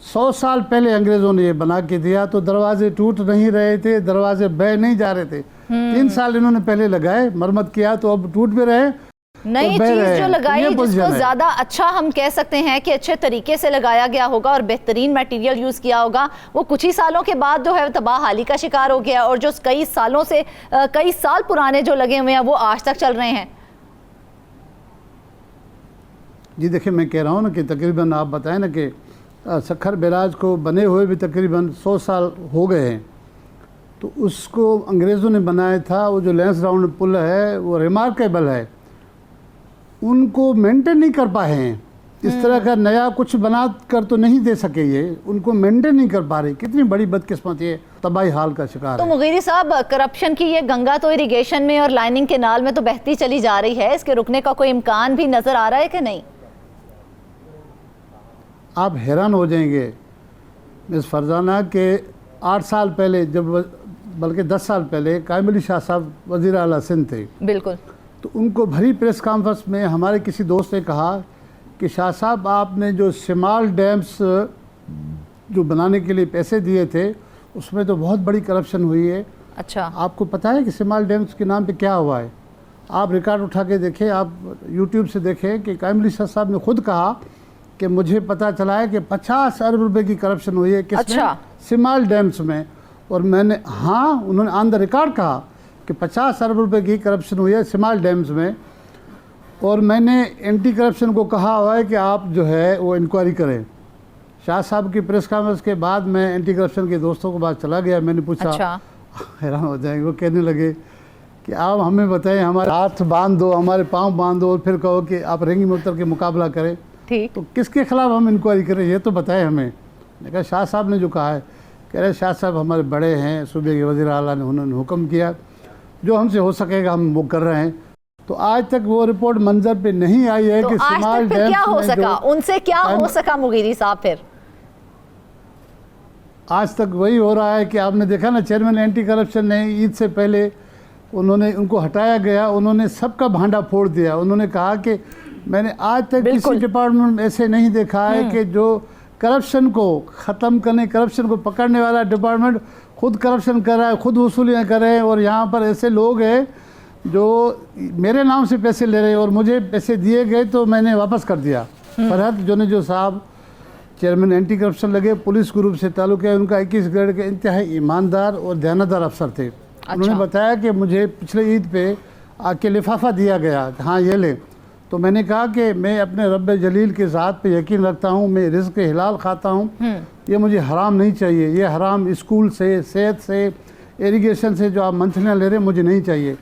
100 साल पहले अंग्रेज़ों ने ये बना के दिया, तो दरवाजे टूट नहीं रहे थे, दरवाजे बह नहीं जा रहे थे। 3 साल इन्होंने पहले लगाए, मरम्मत किया, तो अब टूट भी रहे। नई चीज जो लगाई जिसको ज्यादा अच्छा हम कह सकते हैं कि अच्छे तरीके से लगाया गया होगा और बेहतरीन मटेरियल यूज किया होगा, वो कुछ ही सालों के बाद जो है तबाहाली का शिकार हो गया, और जो कई सालों से कई साल पुराने जो लगे हुए हैं वो आज तक चल रहे हैं। जी देखिए, मैं कह रहा हूँ ना कि तकरीबन आप बताएं ना कि सखर बैराज को बने हुए भी तकरीबन 100 साल हो गए हैं, तो उसको अंग्रेज़ों ने बनाया था। वो जो लैंसडाउन पुल है वो रिमार्केबल है, उनको मेंटेन नहीं कर पाए हैं। इस तरह का नया कुछ बना कर तो नहीं दे सके, ये उनको मेंटेन नहीं कर पा रहे। कितनी बड़ी बदकिस्मत, ये तबाही हाल का शिकार तो है। मुगीरी साहब, करप्शन की ये गंगा तो इरिगेशन में और लाइनिंग केनाल में तो बहती चली जा रही है, इसके रुकने का कोई इम्कान भी नजर आ रहा है कि नहीं? आप हैरान हो जाएंगे मिस फरजाना के 8 साल पहले, जब बल्कि 10 साल पहले कायम अली शाह साहब वज़ीर आला सिंध थे, बिल्कुल, तो उनको भरी प्रेस कॉन्फ्रेंस में हमारे किसी दोस्त ने कहा कि शाह साहब, आपने जो शिमाल डैम्स जो बनाने के लिए पैसे दिए थे उसमें तो बहुत बड़ी करप्शन हुई है। अच्छा, आपको पता है कि शिमाल डैम्स के नाम पे क्या हुआ है? आप रिकॉर्ड उठा के देखें, आप यूट्यूब से देखें कि कायम अली शाह साहब ने खुद कहा कि मुझे पता चला है कि 50 अरब रुपए की करप्शन हुई है। किसमें? अच्छा, शिमाल डैम्स में। और मैंने, हाँ, उन्होंने ऑन द रिकॉर्ड कहा कि 50 अरब रुपए की करप्शन हुई है शिमाल डैम्स में। और मैंने एंटी करप्शन को कहा हुआ है कि आप जो है वो इंक्वायरी करें। शाह साहब की प्रेस कॉन्फ्रेंस के बाद मैं एंटी करप्शन के दोस्तों के पास चला गया, मैंने पूछा। अच्छा, हैरान हो जाएंगे, वो कहने लगे कि आप हमें बताएं, हमारे हाथ बांध दो, हमारे पाँव बांध दो और फिर कहो कि आप रेंगी में उतर के मुकाबला करें। ठीक, तो किसके खिलाफ हम इंक्वायरी करें, ये तो बताएं हमें। मैंने कहा शाह साहब ने जो कहा है, कह रहे शाह साहब हमारे बड़े हैं, सूबे के वज़ीर आला ने, उन्होंने हुक्म किया, जो हमसे हो सकेगा हम वो कर रहे हैं। तो आज तक वो रिपोर्ट मंजर पे नहीं आई है तो कि आज शिमाल तक फिर डैम्स क्या हो में सका, उनसे क्या हो सका मुगीरी साहब? फिर आज तक वही हो रहा है कि आपने देखा ना, चेयरमैन एंटी करप्शन ने ईद से पहले उन्होंने उनको हटाया गया, उन्होंने सबका भांडा फोड़ दिया। उन्होंने कहा कि मैंने आज तक किसी डिपार्टमेंट में ऐसे नहीं देखा है कि जो करप्शन को ख़त्म करने, करप्शन को पकड़ने वाला डिपार्टमेंट खुद करप्शन कर रहा है, खुद वसूलियाँ कर रहे हैं। और यहाँ पर ऐसे लोग हैं जो मेरे नाम से पैसे ले रहे हैं, और मुझे पैसे दिए गए तो मैंने वापस कर दिया। फरहत जोनेजो साहब चेयरमैन एंटी करप्शन लगे, पुलिस ग्रुप से ताल्लुक़ है उनका, 21 ग्रेड के इंतहाई ईमानदार और ध्यानदार अफसर थे। उन्होंने बताया कि मुझे पिछले ईद पे आके लिफाफा दिया गया, हाँ ये ले। तो मैंने कहा कि मैं अपने रब जलील के ज़ात पे यकीन रखता हूँ, मैं रिज़्क़ हिलाल खाता हूँ, ये मुझे हराम नहीं चाहिए। ये हराम स्कूल से, सेहत से, इरिगेशन से जो आप मंथलियाँ ले रहे हैं, मुझे नहीं चाहिए।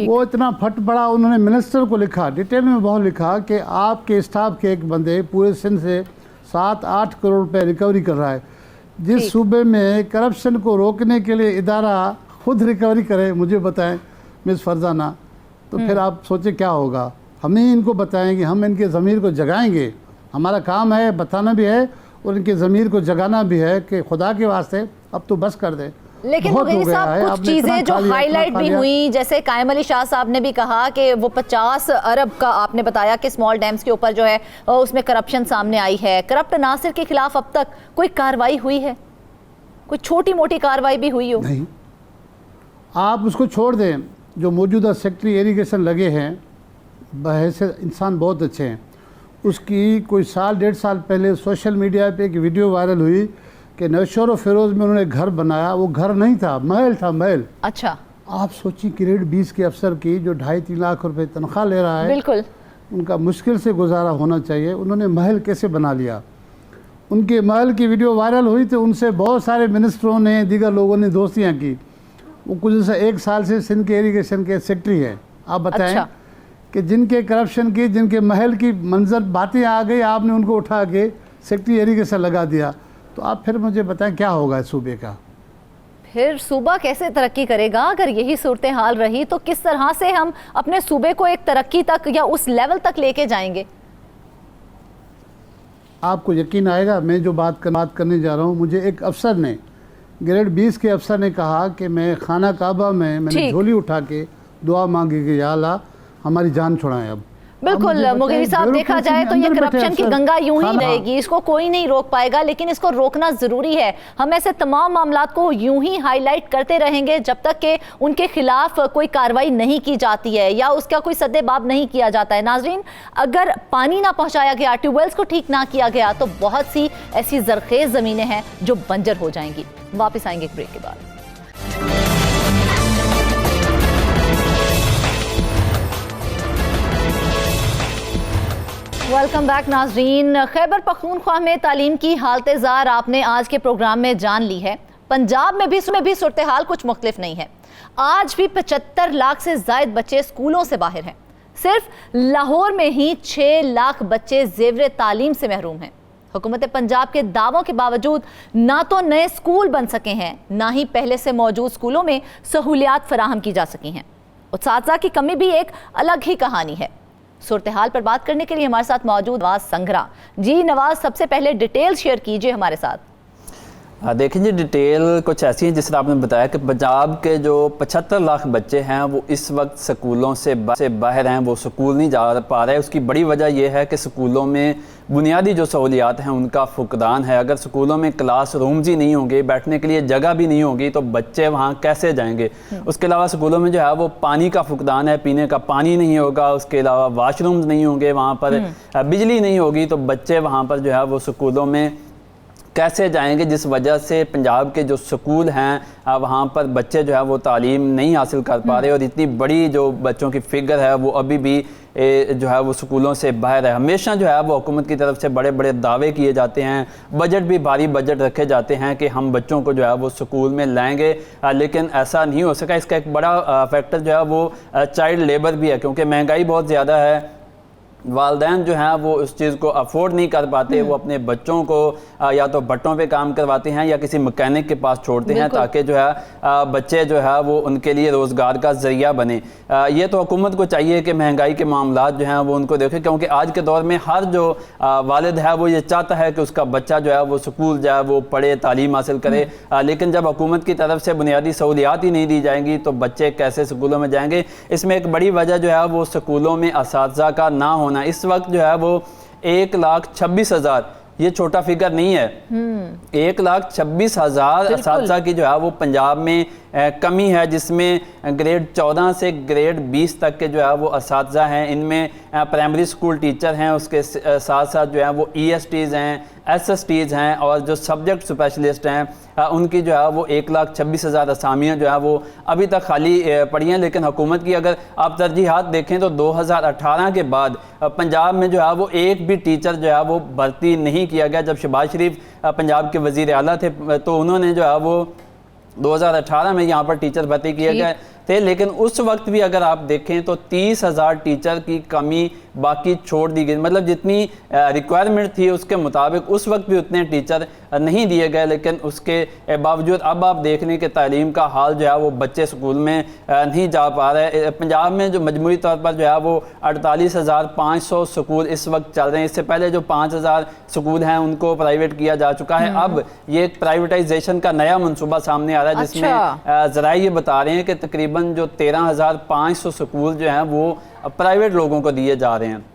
वो इतना फट पड़ा, उन्होंने मिनिस्टर को लिखा, डिटेल में बहुत लिखा कि आपके स्टाफ के एक बंदे पूरे सिंध से 7-8 करोड़ रुपए रिकवरी कर रहा है। जिस सूबे में करप्शन को रोकने के लिए इदारा खुद रिकवरी करे, मुझे बताएं मिस फरजाना, तो फिर आप सोचे क्या होगा। हम ही इनको बताएंगे, हम इनके ज़मीर को जगाएंगे, हमारा काम है बताना भी है और इनके ज़मीर को जगाना भी है कि खुदा के वास्ते अब तो बस कर दे। लेकिन मुगीरी साहब, कुछ चीजें जो हाईलाइट भी हुई, जैसे कायम अली शाह साहब ने भी कहा कि वो 50 अरब का आपने बताया कि स्मॉल डैम्स के ऊपर जो है उसमें करप्शन सामने आई है। करप्ट अनासिर के खिलाफ अब तक कोई कार्रवाई हुई है? कोई छोटी मोटी कार्रवाई भी हुई हो? नहीं, आप उसको छोड़ दें। जो मौजूदा सेक्रेटरी इरिगेशन लगे हैं, बहैसियत इंसान बहुत अच्छे हैं। उसकी कोई 1-1.5 साल पहले सोशल मीडिया पे एक वीडियो वायरल हुई कि नौशहर और फिरोज में उन्होंने घर बनाया। वो घर नहीं था, महल था, महल। अच्छा, आप सोचिए ग्रेड 20 के अफसर की जो 2.5-3 लाख रुपए तनख्वाह ले रहा है, बिल्कुल उनका मुश्किल से गुजारा होना चाहिए, उन्होंने महल कैसे बना लिया। उनके महल की वीडियो वायरल हुई तो उनसे बहुत सारे मिनिस्टरों ने, दीगर लोगों ने दोस्तियाँ की। वो कुछ 1 साल से सिंध के इरिगेशन के सेक्रेटरी हैं। आप बताएं कि जिनके करप्शन की, जिनके महल की मंजर बातें आ गई, आपने उनको उठा के सेक्रेटरी इरिगेशन लगा दिया। तो आप फिर मुझे बताएं क्या होगा इस सूबे का? फिर सूबा कैसे तरक्की करेगा? अगर यही सूरत हाल रही तो किस तरह से हम अपने सूबे को एक तरक्की तक या उस लेवल तक लेके जाएंगे? आपको यकीन आएगा, मैं जो बात करने जा रहा हूँ, मुझे एक अफसर ने, ग्रेड 20 के अफसर ने कहा कि मैं खाना काबा में मैंने झोली उठा के दुआ मांगी कि या अल्लाह हमारी जान छुड़ाएं। अब बिल्कुल मुगीरी साहब, देखा जाए तो ये करप्शन की गंगा यूं ही रहेगी, इसको कोई नहीं रोक पाएगा, लेकिन इसको रोकना जरूरी है। हम ऐसे तमाम मामलात को यूं ही हाईलाइट करते रहेंगे जब तक कि उनके खिलाफ कोई कार्रवाई नहीं की जाती है या उसका कोई सद्देबाब नहीं किया जाता है। नाजरीन, अगर पानी ना पहुंचाया गया, ट्यूबवेल्स को ठीक ना किया गया, तो बहुत सी ऐसी जरखेज जमीनें हैं जो बंजर हो जाएंगी। वापस आएंगे एक ब्रेक के बाद। वेलकम बैक नाजरीन। खैबर पख्तूनख्वा में तालीम की हालत ज़ार आपने आज के प्रोग्राम में जान ली है। पंजाब में भी सूरत हाल कुछ मुख्तलिफ नहीं है। आज भी 75 लाख से ज़ायद बच्चे स्कूलों से बाहर हैं। सिर्फ लाहौर में ही 6 लाख बच्चे ज़ेवर तालीम से महरूम हैं। हुकूमत पंजाब के दावों के बावजूद ना तो नए स्कूल बन सके हैं, ना ही पहले से मौजूद स्कूलों में सहूलियात फराहम की जा सकी हैं। उस्ताज़ा की कमी भी एक अलग ही कहानी है। सूरत हाल पर बात करने के लिए हमारे साथ मौजूद नवाज संघरा जी। नवाज, सबसे पहले डिटेल शेयर कीजिए हमारे साथ। देखिए जी, डिटेल कुछ ऐसी है जिस तरह आपने बताया कि पंजाब के जो 75 लाख बच्चे हैं वो इस वक्त स्कूलों से बाहर हैं, वो स्कूल नहीं जा पा रहे। उसकी बड़ी वजह यह है कि स्कूलों में बुनियादी जो सहूलियात हैं उनका फुकदान है। अगर स्कूलों में क्लास रूम्स ही नहीं होंगे, बैठने के लिए जगह भी नहीं होगी, तो बच्चे वहाँ कैसे जाएंगे। उसके अलावा स्कूलों में जो है वो पानी का फुकदान है, पीने का पानी नहीं होगा। उसके अलावा वाशरूम्स नहीं होंगे, वहाँ पर बिजली नहीं होगी, तो बच्चे वहाँ पर जो है वो स्कूलों में कैसे जाएंगे, जिस वजह से पंजाब के जो स्कूल हैं वहाँ पर बच्चे जो है वो तालीम नहीं हासिल कर पा रहे। और इतनी बड़ी जो बच्चों की फिगर है वो अभी भी जो है वो स्कूलों से बाहर है। हमेशा जो है वो हुकूमत की तरफ से बड़े बड़े दावे किए जाते हैं, बजट भी भारी बजट रखे जाते हैं कि हम बच्चों को जो है वो स्कूल में लाएंगे, लेकिन ऐसा नहीं हो सका। इसका एक बड़ा फैक्टर जो है वो चाइल्ड लेबर भी है, क्योंकि महंगाई बहुत ज़्यादा है। वालदैन जो हैं वो उस चीज़ को अफोर्ड नहीं कर पाते, वो अपने बच्चों को या तो भट्टों पे काम करवाते हैं या किसी मैकेनिक के पास छोड़ते हैं ताकि जो है बच्चे जो है वो उनके लिए रोज़गार का ज़रिया बने। ये तो हुकूमत को चाहिए कि महंगाई के मामला जो हैं वो उनको देखें, क्योंकि आज के दौर में हर जो वालिद है वो ये चाहता है कि उसका बच्चा जो है वो स्कूल जाए, वो पढ़े, तालीम हासिल करे। लेकिन जब हुकूमत की तरफ से बुनियादी सहूलियात ही नहीं दी जाएंगी तो बच्चे कैसे स्कूलों में जाएंगे। इसमें एक बड़ी वजह जो है वो स्कूलों में असातिज़ा का ना होना। इस वक्त जो है वो 1,26,000, ये छोटा फिगर नहीं है, 1,26,000 असातिज़ा की जो है वो पंजाब में कमी है, जिसमें ग्रेड 14 से ग्रेड 20 तक के जो है वो असातिज़ा हैं। इनमें प्राइमरी स्कूल टीचर हैं, उसके साथ साथ जो है वो ESTs हैं, SSTs हैं, और जो सब्जेक्ट स्पेशलिस्ट हैं उनकी जो है वो 1,26,000 असामियाँ जो है वो अभी तक खाली पड़ी हैं। लेकिन हुकूमत की अगर आप तरजीहात देखें तो 2018 के बाद पंजाब में जो है वो एक भी टीचर जो है वो भर्ती नहीं किया गया। जब शहबाज शरीफ पंजाब के वज़ीर आला थे तो उन्होंने जो है वो 2018 में यहाँ पर टीचर भर्ती किए गए थे, लेकिन उस वक्त भी अगर आप देखें तो 30,000 टीचर की कमी बाकी छोड़ दी गई। मतलब जितनी रिक्वायरमेंट थी उसके मुताबिक उस वक्त भी उतने टीचर नहीं दिए गए, लेकिन उसके बावजूद अब आप देख लें कि तालीम का हाल जो है वो बच्चे स्कूल में नहीं जा पा रहे। पंजाब में जो मजमूई तौर पर जो है वो 48,500 स्कूल इस वक्त चल रहे हैं। इससे पहले जो 5,000 स्कूल हैं उनको प्राइवेट किया जा चुका है। अब ये एक प्राइवेटाइजेशन का नया मनसूबा सामने आ रहा है, जिसमें ज़रा ये बता रहे हैं कि तकरीबन जो 13,500 स्कूल जो हैं वो प्राइवेट लोगों को दिए जा रहे हैं।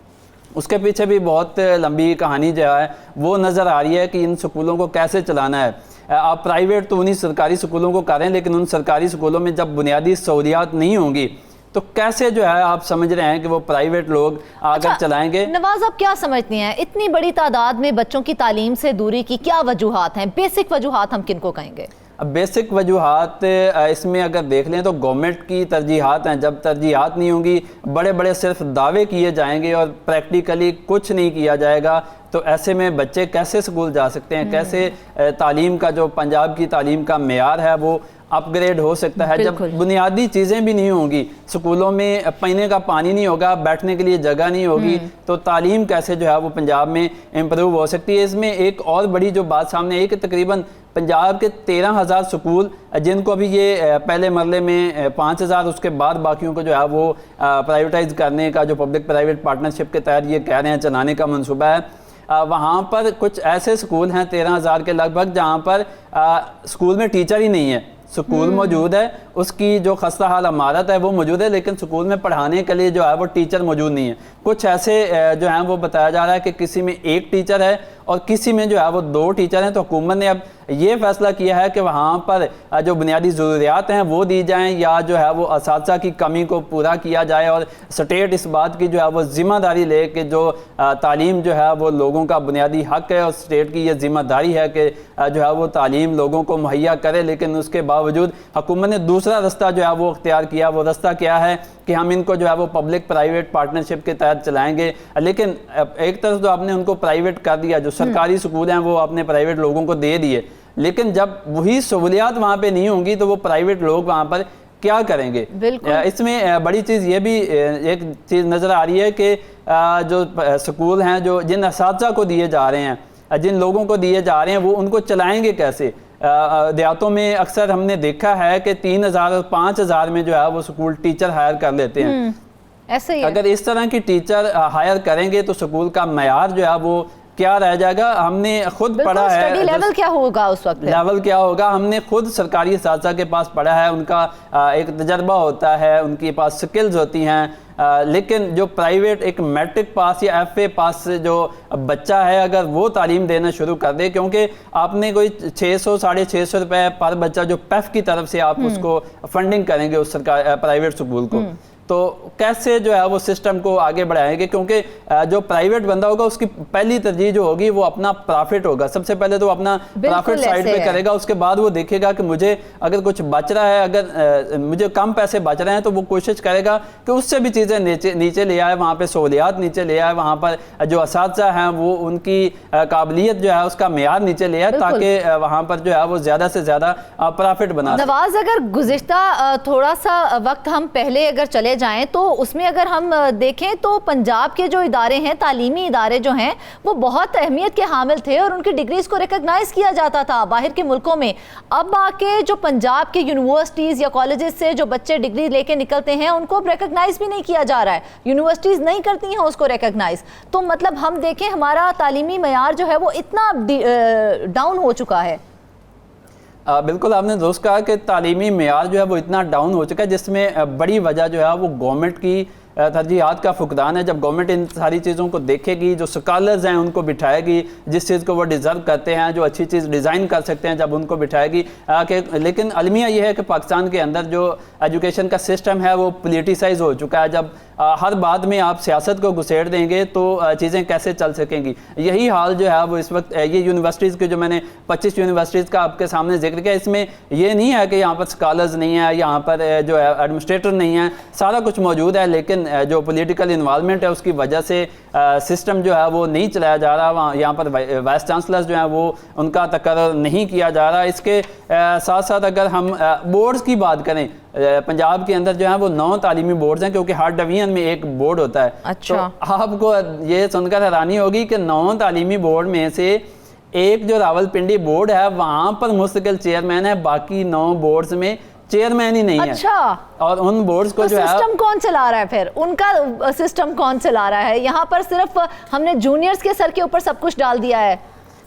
उसके पीछे भी बहुत लंबी कहानी जो है वो नज़र आ रही है कि इन स्कूलों को कैसे चलाना है। आप प्राइवेट तो उन्हीं सरकारी स्कूलों को कर रहे हैं, लेकिन उन सरकारी स्कूलों में जब बुनियादी सहूलियात नहीं होंगी तो कैसे जो है आप समझ रहे हैं कि वो प्राइवेट लोग आकर चलाएंगे। नवाज, आप क्या समझते हैं इतनी बड़ी तादाद में बच्चों की तालीम से दूरी की क्या वजूहात हैं? बेसिक वजूहात हम किनको कहेंगे? अब बेसिक वजूहात इसमें अगर देख लें तो गवर्नमेंट की तरजीहात हैं। जब तरजीहात नहीं होंगी, बड़े बड़े सिर्फ दावे किए जाएंगे और प्रैक्टिकली कुछ नहीं किया जाएगा, तो ऐसे में बच्चे कैसे स्कूल जा सकते हैं? कैसे तालीम का जो पंजाब की तालीम का मेयार है वो अपग्रेड हो सकता है जब बुनियादी चीज़ें भी नहीं होंगी? स्कूलों में पीने का पानी नहीं होगा, बैठने के लिए जगह नहीं होगी, तो तालीम कैसे जो है वो पंजाब में इम्प्रूव हो सकती है? इसमें एक और बड़ी जो बात सामने आई कि तकरीबन पंजाब के 13,000 स्कूल जिनको अभी ये पहले मरले में 5,000, उसके बाद बाकियों को जो है वो प्राइवेटाइज करने का जो पब्लिक प्राइवेट पार्टनरशिप के तहत ये कह रहे हैं चलाने का मंसूबा है। वहाँ पर कुछ ऐसे स्कूल हैं 13,000 के लगभग जहाँ पर स्कूल में टीचर ही नहीं है, स्कूल मौजूद है, उसकी जो खस्ता हाल इमारत है वो मौजूद है, लेकिन स्कूल में पढ़ाने के लिए जो है वो टीचर मौजूद नहीं है। कुछ ऐसे जो है वो बताया जा रहा है कि किसी में एक टीचर है और किसी में जो है वो 2 टीचर हैं। तो हुकूमत ने अब ये फैसला किया है कि वहाँ पर जो बुनियादी ज़रूरियात हैं वो दी जाएं, या जो है वो असातिज़ा की कमी को पूरा किया जाए, और स्टेट इस बात की जो है वो ज़िम्मेदारी ले कि जो तालीम जो है वो लोगों का बुनियादी हक़ है और स्टेट की ये ज़िम्मेदारी है कि जो है वो तालीम लोगों को मुहैया करे। लेकिन उसके बावजूद हुकूमत ने दूसरा रास्ता जो है वो अख्तियार किया। वो रास्ता क्या है कि हम इनको जो है वो पब्लिक प्राइवेट पार्टनरशिप के तहत चलाएंगे। लेकिन एक तरफ तो आपने उनको प्राइवेट कर दिया, जो सरकारी स्कूल हैं वो आपने प्राइवेट लोगों को दे दिए, लेकिन जब वही सहूलियात वहाँ पे नहीं होंगी तो वो प्राइवेट लोग वहाँ पर क्या करेंगे। इसमें बड़ी चीज़ ये भी एक चीज़ नज़र आ रही है कि जो स्कूल हैं जो जिन असातिज़ा को दिए जा रहे हैं, जिन लोगों को दिए जा रहे हैं, वो उनको चलाएंगे कैसे। देहातों में अक्सर हमने देखा है कि 3,000 और 5,000 में जो है वो स्कूल टीचर हायर कर लेते हैं। ऐसे ही है। अगर इस तरह की टीचर हायर करेंगे तो स्कूल का मयार जो है वो क्या रह जाएगा। हमने खुद पढ़ा है स्टडी लेवल क्या होगा उस वक्त, लेवल क्या होगा। हमने खुद सरकारी असातिज़ा के पास पढ़ा है, उनका एक तजर्बा होता है, उनके पास स्किल्स होती हैं। लेकिन जो प्राइवेट एक मैट्रिक पास या FA पास जो बच्चा है, अगर वो तालीम देना शुरू कर दे, क्योंकि आपने कोई 600-650 रुपए पर बच्चा जो PEF की तरफ से आप उसको फंडिंग करेंगे उस सरकार प्राइवेट स्कूल को, तो कैसे जो है वो सिस्टम को आगे बढ़ाएंगे। क्योंकि जो प्राइवेट बंदा होगा उसकी पहली तरजीह जो होगी वो अपना प्रॉफिट होगा। सबसे पहले तो अपना प्रॉफिट साइड पे करेगा, उसके बाद वो देखेगा कि मुझे अगर कुछ बच रहा है, अगर मुझे कम पैसे बच रहे हैं तो वो कोशिश करेगा कि उससे भी चीज़ें नीचे ले आए, वहाँ पे सहूलियात नीचे ले आए, वहाँ पर जो असातिज़ा हैं वो उनकी काबिलियत जो है उसका मेयार नीचे ले आए, ताकि वहाँ पर जो है वो ज़्यादा से ज़्यादा प्रॉफिट बना। नवाज, अगर गुज़िश्ता थोड़ा सा वक्त हम पहले अगर चले जाएं तो उसमें अगर हम देखें तो पंजाब के जो इदारे हैं, तालीमी इदारे जो हैं, वो बहुत अहमियत के हामिल थे और उनकी डिग्रीज को रिकॉग्नाइज किया जाता था बाहर के मुल्कों में। अब आके जो पंजाब के यूनिवर्सिटीज़ या कॉलेजेस से जो बच्चे डिग्री लेके निकलते हैं उनको अब रिकॉग्नाइज भी नहीं किया जा रहा है, यूनिवर्सिटीज़ नहीं करती हैं उसको रिकॉग्नाइज। तो मतलब हम देखें हमारा तालीमी मयार जो है वो इतना डाउन हो चुका है। बिल्कुल आपने दोस्त कहा कि तालीमी मेयार जो है वो इतना डाउन हो चुका है, जिसमें बड़ी वजह जो है वो गवर्नमेंट की तरजीहात का फुकदान है। जब गवर्नमेंट इन सारी चीज़ों को देखेगी, जो स्कॉलर्स हैं उनको बिठाएगी, जिस चीज़ को वो डिज़र्व करते हैं, जो अच्छी चीज़ डिज़ाइन कर सकते हैं, जब उनको बिठाएगी लेकिन अलमिया ये है कि पाकिस्तान के अंदर जो एजुकेशन का सिस्टम है वो पोलिटिसाइज हो चुका है। जब हर बात में आप सियासत को घुसेड़ देंगे तो चीज़ें कैसे चल सकेंगी। यही हाल जो है वो इस वक्त ये यूनिवर्सिटीज़ के जो मैंने 25 यूनिवर्सिटीज़ का आपके सामने जिक्र किया, इसमें ये नहीं है कि यहाँ पर स्कॉलर्स नहीं है, यहाँ पर जो है एडमिनिस्ट्रेटर नहीं है, सारा कुछ मौजूद है, लेकिन जो पॉलिटिकल इन्वॉल्वमेंट है उसकी वजह से सिस्टम जो है वो नहीं चलाया जा रहा। वहाँ यहाँ पर वाइस चांसलर्स जो हैं वो उनका तकर्रुर नहीं किया जा रहा। इसके साथ साथ अगर हम बोर्ड्स की बात करें, पंजाब के अंदर जो है वो 9 तालीमी बोर्ड्स हैं, क्योंकि हर डिवीजन में एक बोर्ड होता है। अच्छा। तो आपको ये सुनकर हैरानी होगी कि 9 तालीमी बोर्ड में से एक जो रावलपिंडी बोर्ड है वहाँ पर मुस्तकिल चेयरमैन है, बाकी 9 बोर्ड्स में चेयरमैन ही नहीं है। अच्छा। और उन बोर्ड्स को तो जो है सिस्टम कौन चला रहा है फिर, उनका सिस्टम कौन चला रहा है? यहाँ पर सिर्फ हमने जूनियर्स के सर के ऊपर सब कुछ डाल दिया है।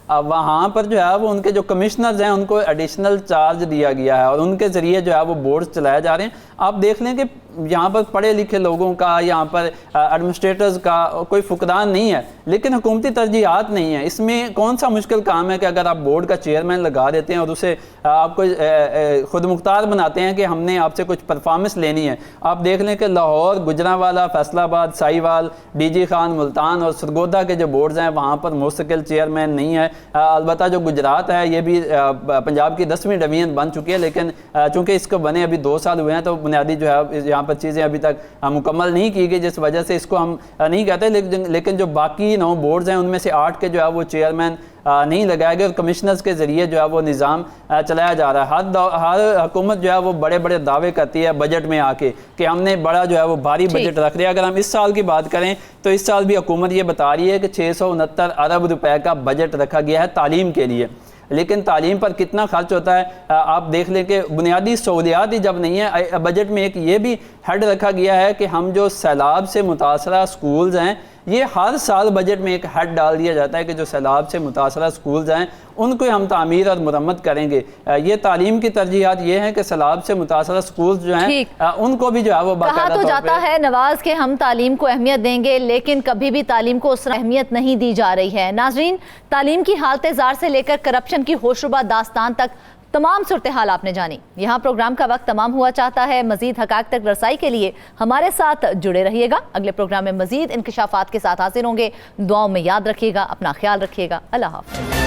अब वहाँ पर जो है वो उनके जो कमिश्नर्स हैं उनको एडिशनल चार्ज दिया गया है और उनके ज़रिए जो है वो बोर्ड चलाए जा रहे हैं। आप देख लें कि यहाँ पर पढ़े लिखे लोगों का, यहाँ पर एडमिनिस्ट्रेटर्स का कोई फुकदान नहीं है, लेकिन हुकूमती तरजीहात नहीं है। इसमें कौन सा मुश्किल काम है कि अगर आप बोर्ड का चेयरमैन लगा देते हैं और उसे आपको खुद मुख्तार बनाते हैं कि हमने आपसे कुछ परफॉर्मेंस लेनी है। आप देख लें कि लाहौर, गुजरांवाला, फैसलाबाद, साहिवाल, डीजी खान, मुल्तान और सरगोदा के जो बोर्ड्स हैं वहाँ पर मुस्तकिल चेयरमैन नहीं है। अलबत्ता जो गुजरात है ये भी पंजाब की 10वीं डिवीजन बन चुकी है, लेकिन चूँकि इसको बने अभी 2 साल हुए हैं तो बुनियादी जो है यहाँ पर चीज़ें अभी तक मुकम्मल नहीं की गई, जिस वजह से इसको हम नहीं कहते। लेकिन जो बाकी 9 बोर्ड्स हैं उनमें से 8 के जो है वो चेयरमैन नहीं लगाए गए और कमिश्नर्स के ज़रिए जो है वो निज़ाम चलाया जा रहा है। हर हुकूमत जो है वो बड़े बड़े दावे करती है बजट में आके कि हमने बड़ा जो है वो भारी बजट रख लिया। अगर हम इस साल की बात करें तो इस साल भी हुकूमत ये बता रही है कि 669 अरब रुपए का बजट रखा गया है तालीम के लिए, लेकिन तालीम पर कितना खर्च होता है आप देख लें कि बुनियादी सहूलियात ही जब नहीं है। बजट में एक ये भी हेड रखा गया है कि हम जो सैलाब से मुतासरा स्कूल्स हैं ये हर साल बजट में एक हेड डाल दिया जाता है कि जो सैलाब से मुतासरा स्कूल हैं उनको हम तामीर और मुरम्मत करेंगे। ये तालीम की तरजीहात ये है कि सैलाब से मुतासरा स्कूल जो हैं उनको भी जो है वो कहा तो जाता है नवाज के हम तालीम को अहमियत देंगे, लेकिन कभी भी तालीम को उस अहमियत नहीं दी जा रही है। नाजरीन, तालीम की हालत ज़ार से लेकर करप्शन की होशरुबा दास्तान तक तमाम सूरत हाल आपने जानी। यहाँ प्रोग्राम का वक्त तमाम हुआ चाहता है। मजीद हक़ाइक़ तक रसाई के लिए हमारे साथ जुड़े रहिएगा। अगले प्रोग्राम में मजीद इंकशाफात के साथ हाजिर होंगे। दुआओं में याद रखिएगा, अपना ख्याल रखिएगा। अल्लाह हाफ़िज़।